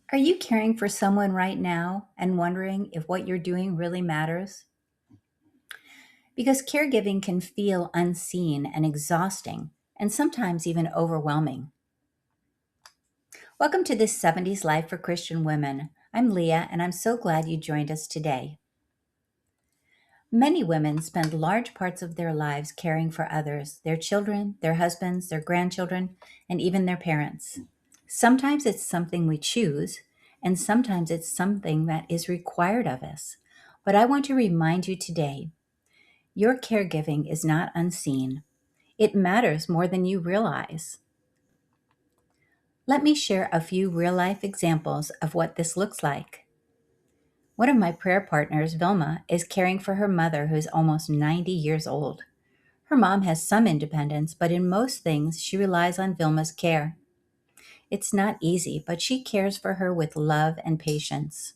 Are you caring for someone right now and wondering if what you're doing really matters? Because caregiving can feel unseen and exhausting, and sometimes even overwhelming. Welcome to this 70s Life for Christian Women. I'm Leah, and I'm so glad you joined us today. Many women spend large parts of their lives caring for others, their children, their husbands, their grandchildren, and even their parents. Sometimes it's something we choose, and sometimes it's something that is required of us. But I want to remind you today, your caregiving is not unseen. It matters more than you realize. Let me share a few real life examples of what this looks like. One of my prayer partners, Vilma, is caring for her mother who's almost 90 years old. Her mom has some independence, but in most things, she relies on Vilma's care. It's not easy, but she cares for her with love and patience.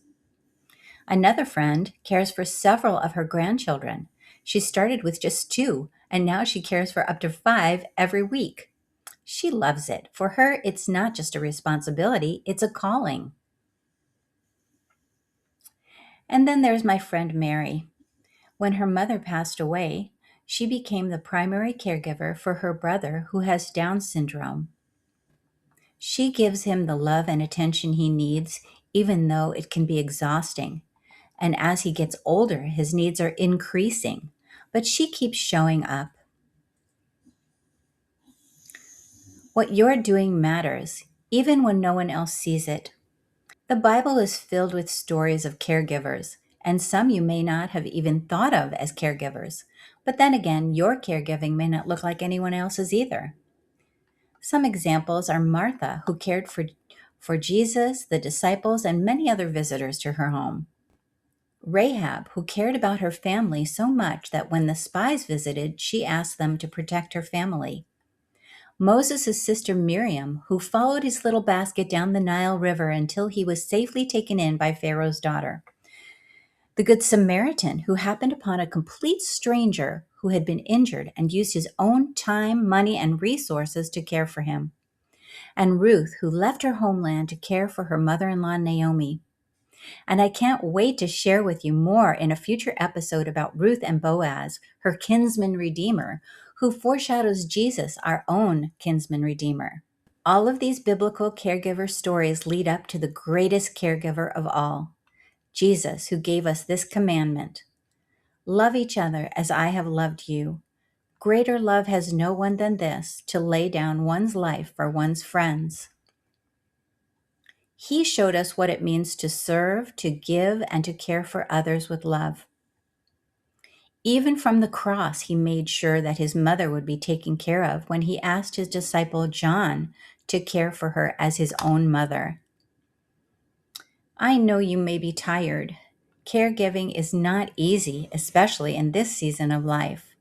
Another friend cares for several of her grandchildren. She started with just two, and now she cares for up to five every week. She loves it. For her, it's not just a responsibility, it's a calling. And then there's my friend Mary. When her mother passed away, she became the primary caregiver for her brother who has Down syndrome. She gives him the love and attention he needs, even though it can be exhausting. And as he gets older, his needs are increasing. But she keeps showing up. What you're doing matters, even when no one else sees it. The Bible is filled with stories of caregivers, and some you may not have even thought of as caregivers. But then again, your caregiving may not look like anyone else's either. Some examples are Martha, who cared for Jesus, the disciples, and many other visitors to her home. Rahab, who cared about her family so much that when the spies visited, she asked them to protect her family. Moses' sister Miriam, who followed his little basket down the Nile River until he was safely taken in by Pharaoh's daughter. The Good Samaritan, who happened upon a complete stranger who had been injured and used his own time, money, and resources to care for him. And Ruth, who left her homeland to care for her mother-in-law Naomi. And I can't wait to share with you more in a future episode about Ruth and Boaz, her kinsman redeemer, who foreshadows Jesus, our own kinsman redeemer. All of these biblical caregiver stories lead up to the greatest caregiver of all, Jesus, who gave us this commandment: love each other as I have loved you. Greater love has no one than this, to lay down one's life for one's friends. He showed us what it means to serve, to give, and to care for others with love. Even from the cross, he made sure that his mother would be taken care of when he asked his disciple John to care for her as his own mother. I know you may be tired. Caregiving is not easy, especially in this season of life.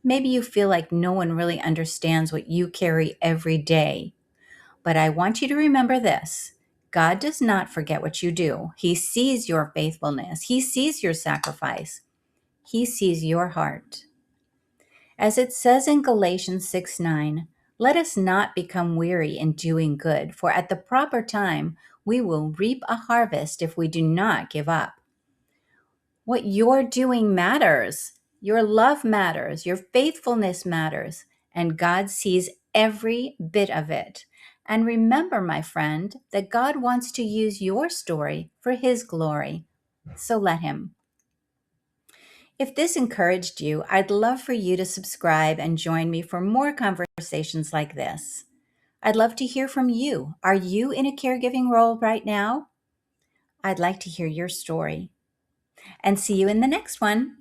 Maybe you feel like no one really understands what you carry every day. But I want you to remember this: God does not forget what you do. He sees your faithfulness. He sees your sacrifice. He sees your heart. As it says in Galatians 6:9, let us not become weary in doing good, for at the proper time we will reap a harvest if we do not give up. What you're doing matters. Your love matters. Your faithfulness matters. And God sees every bit of it. And remember, my friend, that God wants to use your story for His glory. So let Him. If this encouraged you, I'd love for you to subscribe and join me for more conversations like this. I'd love to hear from you. Are you in a caregiving role right now? I'd like to hear your story. And see you in the next one.